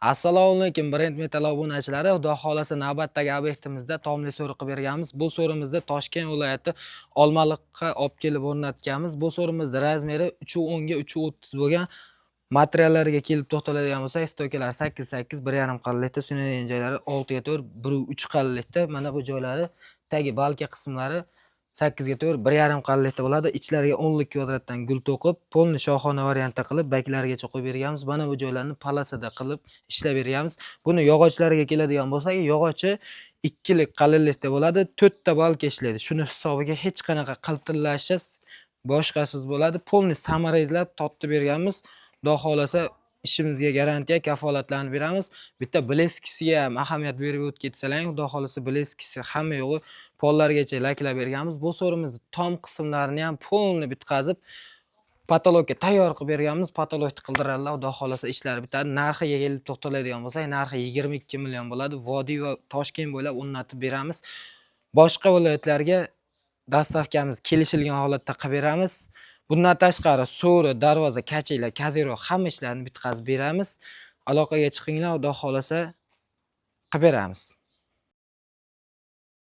Assalomu alaykum Brend Metal obunachilari. Xudo xolasa navbatdagi obyektimizda tomli so'ri qilib berganmiz. Bu so'rimizda Toshkent viloyati Olmaliqqa olib kelib o'rnatganmiz. Bu so'rimizda razmeri 3.10 ga 3.30 bo'lgan. Materiallarga kelib to'xtaladigan bo'lsak, stokalar 8.8, 1.5 qalinlikda, sunaydigan joylari 6.4, 1.3 qalinlikda. Mana bu joylari tagi balka qismlari 8.4, 1.5 qalinlikda bo'ladi. Ichlariga 10 kvadratdan gul to'qib, polni shohona variantda qilib, baklarigacha qo'yib berganmiz. Mana bu joylarni palasada qilib ishlab berganmiz. Buni yog'ochlariga keladigan bo'lsak, yog'ochi 2 qalinlikda bo'ladi. 4 ta balka ishlaydi. Shuni hisobiga hech qanaqa qiltillashiz, boshqasiz bo'ladi. Polni samarayzlab totib berganmiz. Xudo xolasa ishimizga garantiya, kafolatlarni beramiz. Bitta bleskisiga ham ahamiyat berib o'tib ketsalang, xudo xolasa bleskisi hamma yo'g'i pollargacha laklab berganmiz. Bu so'rimizni tom qismlarini ham polni bitkazib, patologga tayyor qilib berganmiz. Patologni qildiradilar, xudo xolasa ishlar bitadi. Narxiga kelib to'xtaladigan bo'lsak, narxi 22 million bo'ladi. Vodiy va Toshkent bo'ylab o'rnatib beramiz. Boshqa viloyatlarga dastavkamiz kelishilgan holatda qilib beramiz. Bundan tashqari so'ri, darvoza, kachaylar, kazero hamma ishlarni bitkazib beramiz. Aloqaga chiqinglar, xudo xolasa qilib beramiz.